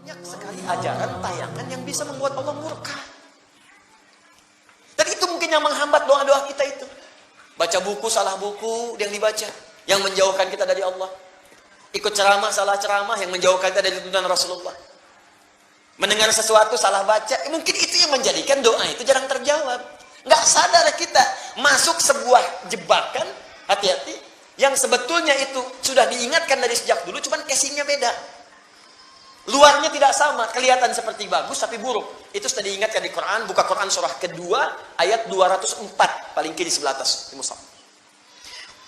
Banyak sekali ajaran tayangan yang bisa membuat Allah murka. Dan itu mungkin yang menghambat doa-doa kita itu. Baca buku, salah buku yang dibaca, yang menjauhkan kita dari Allah. Ikut ceramah, salah ceramah, yang menjauhkan kita dari tuntunan Rasulullah. Mendengar sesuatu, salah baca, mungkin itu yang menjadikan doa itu jarang terjawab. Nggak sadar kita masuk sebuah jebakan, hati-hati, yang sebetulnya itu sudah diingatkan dari sejak dulu, cuman casingnya beda. Luarnya tidak sama, kelihatan seperti bagus tapi buruk. Itu sudah diingatkan di Quran. Buka Quran surah kedua ayat 204, paling kiri sebelah atas di mushaf.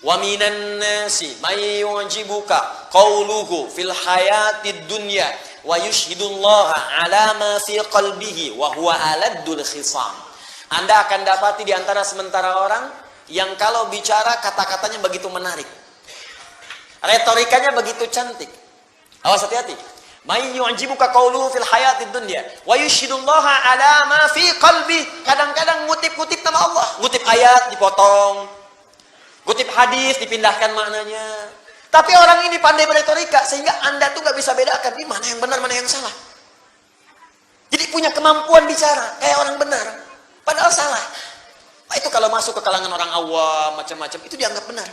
Wa minan nasi may yu'jibuka qawluhu fil hayatid dunya wa yushhidullaha ala ma fi qalbihi wa huwa aladdul khisam. Anda akan dapati di antara sementara orang yang kalau bicara kata-katanya begitu menarik. Retorikanya begitu cantik. Awas, hati-hati. May yu'jibuka qawluhu fil hayatid dunya wa yushhidullaha ala ma fi qalbi. Kadang-kadang ngutip-ngutip nama Allah, ngutip ayat dipotong, ngutip hadis dipindahkan maknanya. Tapi orang ini pandai berretorika sehingga Anda tuh nggak bisa bedakan ini mana yang benar, mana yang salah. Jadi punya kemampuan bicara kayak orang benar, padahal salah. Nah, itu kalau masuk ke kalangan orang awam macam-macam itu dianggap benar.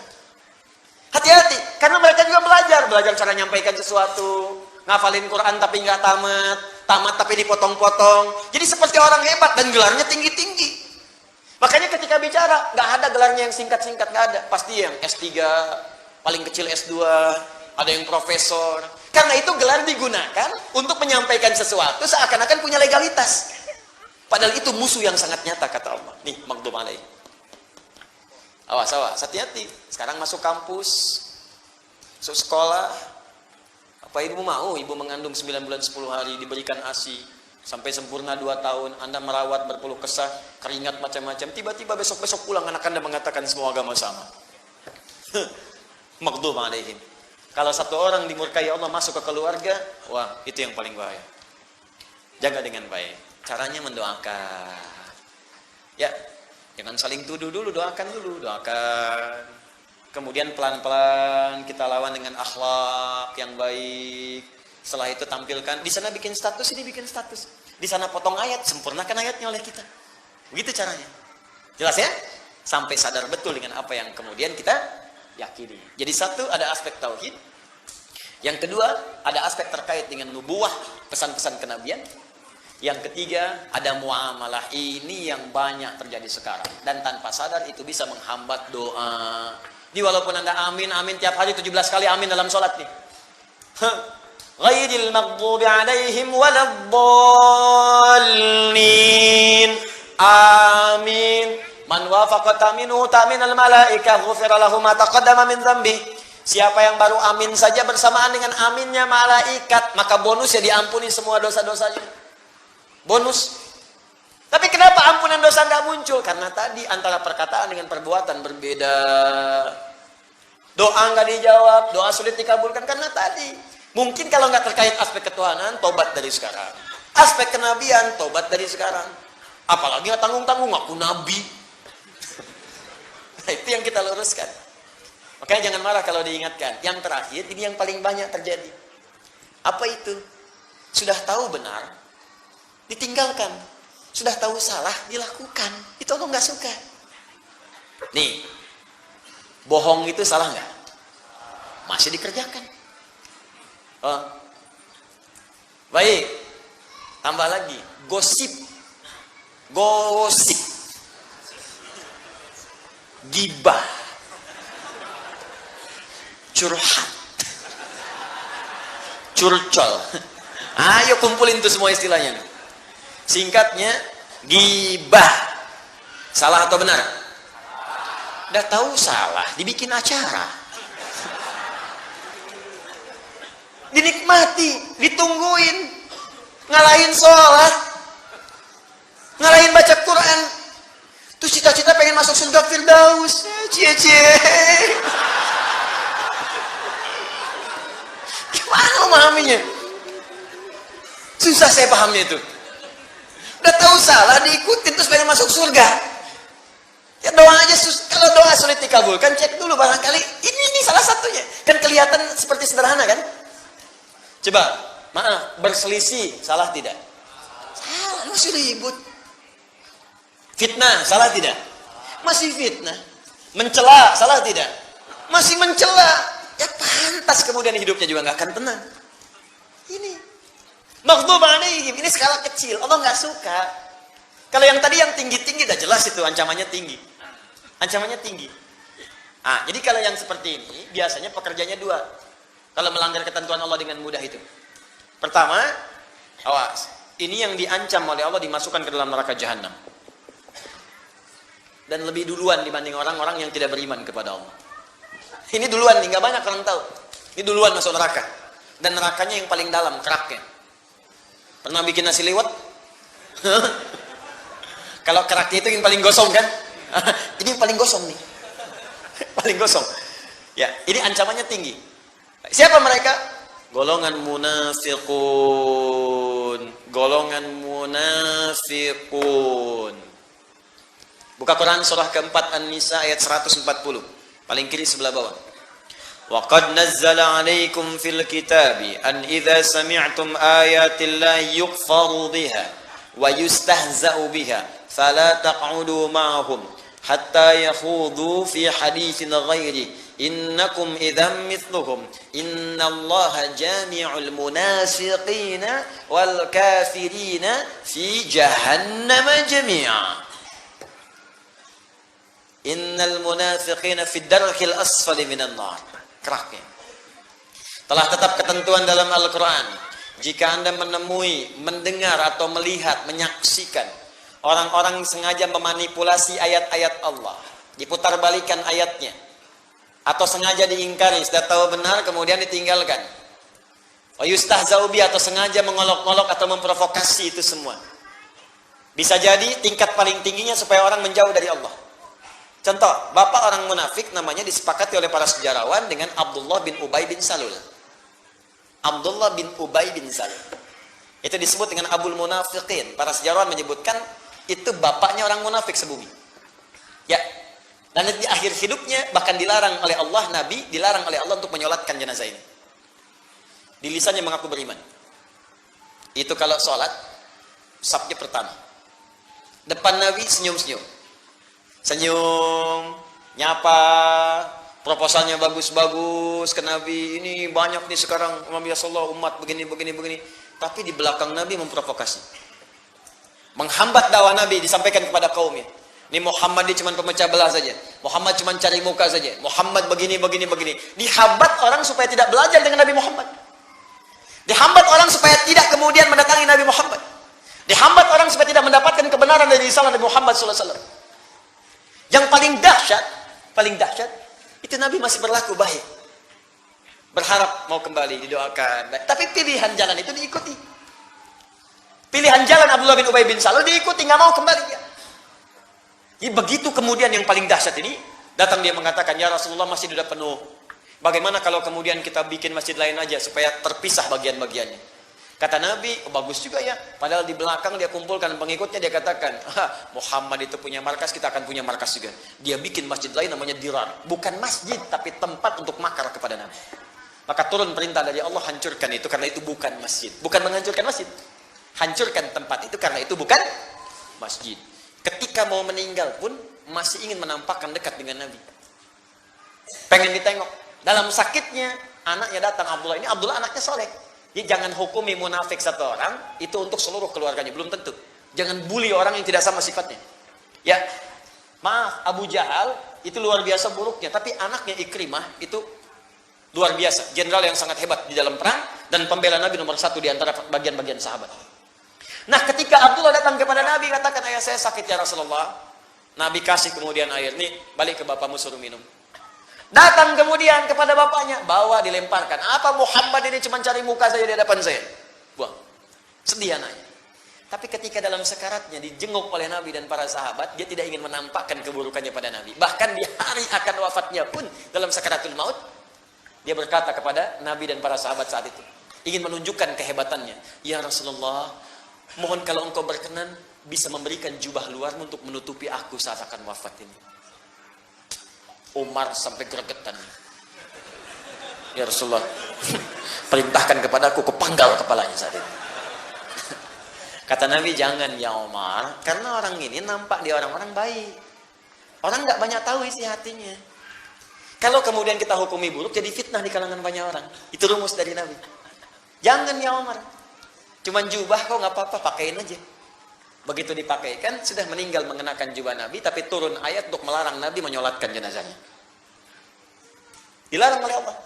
Hati-hati, karena mereka juga belajar cara nyampaikan sesuatu. Ngafalin Quran tapi nggak tamat tapi dipotong-potong. Jadi seperti orang hebat dan gelarnya tinggi-tinggi. Makanya ketika bicara nggak ada gelarnya yang singkat-singkat, nggak ada. Pasti yang S3, paling kecil S2, ada yang profesor. Karena itu gelar digunakan untuk menyampaikan sesuatu seakan-akan punya legalitas. Padahal itu musuh yang sangat nyata kata Allah. Nih, maghdub alaih. Awas, hati-hati. Sekarang masuk kampus, masuk sekolah. Apa ibu mau? Ibu mengandung 9 bulan 10 hari, diberikan ASI sampai sempurna 2 tahun, Anda merawat berpuluh kesah, keringat macam-macam, tiba-tiba besok-besok pulang anak Anda mengatakan semua agama sama. Maghdub alaihim. Kalau satu orang dimurkai Allah masuk ke keluarga, wah, itu yang paling bahaya. Jaga dengan baik. Caranya mendoakan. Ya, jangan saling tuduh dulu, doakan dulu, doakan. Kemudian pelan-pelan kita lawan dengan akhlak yang baik. Setelah itu tampilkan, di sana bikin status, ini bikin status. Di sana potong ayat, sempurnakan ayatnya oleh kita. Begitu caranya. Jelas ya? Sampai sadar betul dengan apa yang kemudian kita yakini. Jadi satu, ada aspek tauhid. Yang kedua, ada aspek terkait dengan nubuwah, pesan-pesan kenabian. Yang ketiga, ada muamalah. Ini yang banyak terjadi sekarang. Dan tanpa sadar itu bisa menghambat doa. Di walaupun Anda amin tiap hari 17 kali amin dalam sholat nih. Ghairil maghdubi alaihim waladdallin. Amin. Man wafaqa ta'minu ta'minal malaikah ghufira lahu ma taqaddama min dzambi. Siapa yang baru amin saja bersamaan dengan aminnya malaikat, maka bonusnya diampuni semua dosa-dosanya. Bonus. Tapi kenapa ampunan dosa nggak muncul? Karena tadi antara perkataan dengan perbuatan berbeda. Doa nggak dijawab, doa sulit dikabulkan karena tadi. Mungkin kalau nggak terkait aspek ketuhanan, tobat dari sekarang. Aspek kenabian, tobat dari sekarang. Apalagi nggak tanggung-tanggung, aku nabi. Nah, itu yang kita luruskan. Makanya jangan marah kalau diingatkan. Yang terakhir, ini yang paling banyak terjadi. Apa itu? Sudah tahu benar, ditinggalkan. Sudah tahu salah, dilakukan. Itu Allah nggak suka. Nih, bohong itu salah nggak? Masih dikerjakan. Oh. Baik. Tambah lagi, gosip. Gosip. Gibah. Curhat. Curcol. Ayo kumpulin tuh semua istilahnya. Singkatnya, gibah. Salah atau benar? Udah tahu salah, dibikin acara. Dinikmati, ditungguin. Ngalahin sholat. Ngalahin baca Quran. Terus cita-cita pengen masuk surga Firdaus. Cie-cie. Gimana memahaminya? Susah saya pahamnya itu. Udah tahu salah, diikutin terus pengen masuk surga. Ya doa aja, kalau doa sulit dikabulkan, cek dulu barangkali ini salah satunya. Kan kelihatan seperti sederhana kan? Coba, Maaf, berselisih, salah tidak? Salah, masih ribut. Fitnah, salah tidak? Masih fitnah. Mencela, salah tidak? Masih mencela. Ya pantas kemudian hidupnya juga nggak akan tenang. Ini. Maghdub alaihim, ini skala kecil. Allah nggak suka. Kalau yang tadi yang tinggi-tinggi, dah jelas itu ancamannya tinggi. Ancamannya tinggi. Jadi kalau yang seperti ini, biasanya pekerjaannya dua. Kalau melanggar ketentuan Allah dengan mudah itu. Pertama, awas. Ini yang diancam oleh Allah dimasukkan ke dalam neraka jahanam. Dan lebih duluan dibanding orang-orang yang tidak beriman kepada Allah. Ini duluan nih, nggak banyak orang tahu. Ini duluan masuk neraka. Dan nerakanya yang paling dalam, keraknya. Pernah bikin nasi liwet? Kalau keraknya itu yang paling gosong kan? Ini yang paling gosong nih. Paling gosong. Ya, ini ancamannya tinggi. Siapa mereka? Golongan munafiqun. Golongan munafiqun. Buka Quran surah keempat An-Nisa ayat 140. Paling kiri sebelah bawah. Wa qad nazzala 'alaikum fil kitabi an idza sami'tum ayatillahi yukfaru biha wa yustahza'u biha fala taq'udu ma'ahum hatta yakhudhu fi haditsin ghairi innakum idzam mithluhum innallaha jami'ul munafiqina wal kafirina fi jahannam jami'a. Innal munafiqina fi darkil asfali minan nar. Keraknya. Telah tetap ketentuan dalam Al-Quran. Jika Anda menemui, mendengar atau melihat, menyaksikan orang-orang sengaja memanipulasi ayat-ayat Allah, diputar-balikan ayatnya, atau sengaja diingkari, sudah tahu benar kemudian ditinggalkan. Wa yustahza'u bi, atau sengaja mengolok-olok atau memprovokasi, itu semua. Bisa jadi tingkat paling tingginya supaya orang menjauh dari Allah. Contoh, bapak orang munafik namanya disepakati oleh para sejarawan dengan Abdullah bin Ubay bin Salul. Abdullah bin Ubay bin Salul. Itu disebut dengan Abul Munafiqin. Para sejarawan menyebutkan itu bapaknya orang munafik sebumi. Ya. Dan di akhir hidupnya bahkan dilarang oleh Allah, Nabi dilarang oleh Allah untuk menyolatkan jenazah ini. Di lisannya mengaku beriman. Itu kalau sholat, safnya pertama. Depan Nabi senyum-senyum. Senyum, nyapa, proposalnya bagus-bagus ke Nabi. Ini banyak nih sekarang, Nabi Sallallahu umat begini. Tapi di belakang Nabi memprovokasi. Menghambat dakwah Nabi disampaikan kepada kaumnya. Ini Muhammad dia cuma pemecah belah saja. Muhammad cuma cari muka saja. Muhammad begini. Dihambat orang supaya tidak belajar dengan Nabi Muhammad. Dihambat orang supaya tidak kemudian mendatangi Nabi Muhammad. Dihambat orang supaya tidak mendapatkan kebenaran dari risalah Nabi Muhammad SAW. Yang paling dahsyat, itu Nabi masih berlaku baik. Berharap mau kembali, didoakan. Tapi pilihan jalan itu diikuti. Pilihan jalan Abdullah bin Ubay bin Salul diikuti, nggak mau kembali dia. Jadi begitu kemudian yang paling dahsyat ini, datang dia mengatakan, ya Rasulullah masjid sudah penuh. Bagaimana kalau kemudian kita bikin masjid lain aja, supaya terpisah bagian-bagiannya. Kata Nabi, bagus juga ya. Padahal di belakang dia kumpulkan pengikutnya, dia katakan, Muhammad itu punya markas, kita akan punya markas juga. Dia bikin masjid lain namanya Dirar. Bukan masjid, tapi tempat untuk makar kepada Nabi. Maka turun perintah dari Allah, hancurkan itu, karena itu bukan masjid. Bukan menghancurkan masjid. Hancurkan tempat itu, karena itu bukan masjid. Ketika mau meninggal pun, masih ingin menampakkan dekat dengan Nabi. Pengen ditengok. Dalam sakitnya, anaknya datang, Abdullah. Ini Abdullah anaknya soleh. Jadi jangan hukumi munafik satu orang, itu untuk seluruh keluarganya, belum tentu. Jangan bully orang yang tidak sama sifatnya. Ya, maaf, Abu Jahal itu luar biasa buruknya, tapi anaknya Ikrimah itu luar biasa, jenderal yang sangat hebat di dalam perang, dan pembela Nabi nomor 1 di antara bagian-bagian sahabat. Nah, ketika Abdullah datang kepada Nabi, katakan, ayah saya sakit ya Rasulullah. Nabi kasih kemudian air, nih balik ke bapakmu suruh minum. Datang kemudian kepada bapaknya, bawa dilemparkan. Apa Muhammad ini cuma cari muka saja di hadapan saya? Buang. Sedih anaknya. Tapi ketika dalam sekaratnya dijenguk oleh Nabi dan para sahabat, dia tidak ingin menampakkan keburukannya pada Nabi. Bahkan di hari akan wafatnya pun, dalam sakaratul maut, dia berkata kepada Nabi dan para sahabat saat itu, ingin menunjukkan kehebatannya. Ya Rasulullah, mohon kalau engkau berkenan, bisa memberikan jubah luarmu untuk menutupi aku saat akan wafat ini. Umar sampai gregetan. Ya Rasulullah, perintahkan kepadaku, kupanggal kepalanya saat itu. Kata Nabi, jangan ya Umar, karena orang ini nampak dia orang-orang baik. Orang nggak banyak tahu isi hatinya. Kalau kemudian kita hukumi buruk, jadi fitnah di kalangan banyak orang. Itu rumus dari Nabi. Jangan ya Umar. Cuman jubah kok nggak apa-apa, pakaiin aja. Begitu dipakaikan, sudah meninggal mengenakan jubah Nabi, tapi turun ayat untuk melarang Nabi menyolatkan jenazahnya. Dilarang oleh Allah.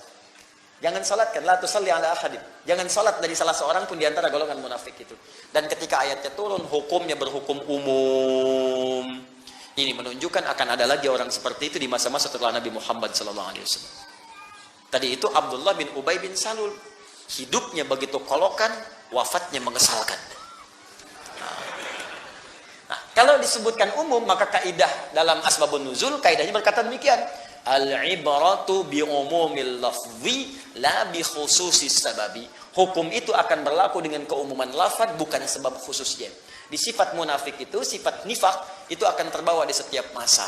Jangan salatkan, la tusalli ala ahadin. Jangan salat dari salah seorang pun di antara golongan munafik itu. Dan ketika ayatnya turun, hukumnya berhukum umum. Ini menunjukkan akan ada lagi orang seperti itu di masa-masa setelah Nabi Muhammad SAW. Tadi itu Abdullah bin Ubay bin Salul. Hidupnya begitu kolokan, wafatnya mengesalkan. Nah, kalau disebutkan umum, maka kaidah dalam asbabun nuzul, kaidahnya berkata demikian. Al-ibratu bi umumil lafzi la bi khususis sababi. Hukum itu akan berlaku dengan keumuman lafaz, bukan sebab khususnya. Di sifat munafik itu, sifat nifak itu akan terbawa di setiap masa.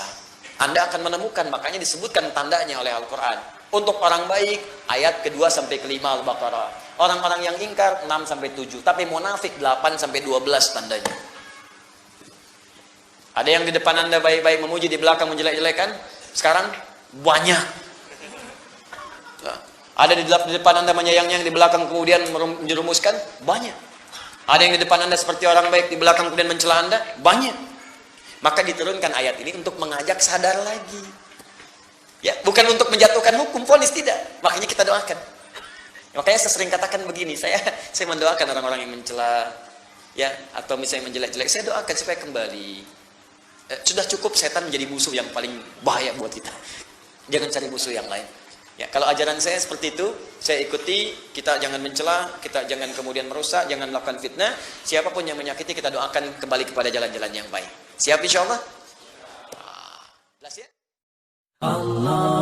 Anda akan menemukan, makanya disebutkan tandanya oleh Al-Quran. Untuk orang baik, ayat ke-2 sampai ke-5 Al-Baqarah. Orang-orang yang ingkar 6 sampai 7, tapi munafik 8 sampai 12 tandanya. Ada yang di depan Anda baik-baik memuji, di belakang menjelek-jelekan. Sekarang banyak. Ada di depan Anda menyayang-nyayang, di belakang kemudian menjerumuskan. Banyak. Ada yang di depan Anda seperti orang baik, di belakang kemudian mencela Anda. Banyak. Maka diturunkan ayat ini untuk mengajak sadar lagi. Ya, bukan untuk menjatuhkan hukum, vonis tidak. Makanya kita doakan. Makanya saya sering katakan begini, saya mendoakan orang-orang yang mencela, ya, atau misalnya menjelek-jelek, saya doakan supaya kembali. Sudah cukup setan menjadi musuh yang paling bahaya buat kita. Jangan cari musuh yang lain. Ya, kalau ajaran saya seperti itu, saya ikuti. Kita jangan mencela, kita jangan kemudian merusak, jangan melakukan fitnah. Siapapun yang menyakiti, kita doakan kembali kepada jalan-jalan yang baik. Siap insya Allah? Jelas ya? Allah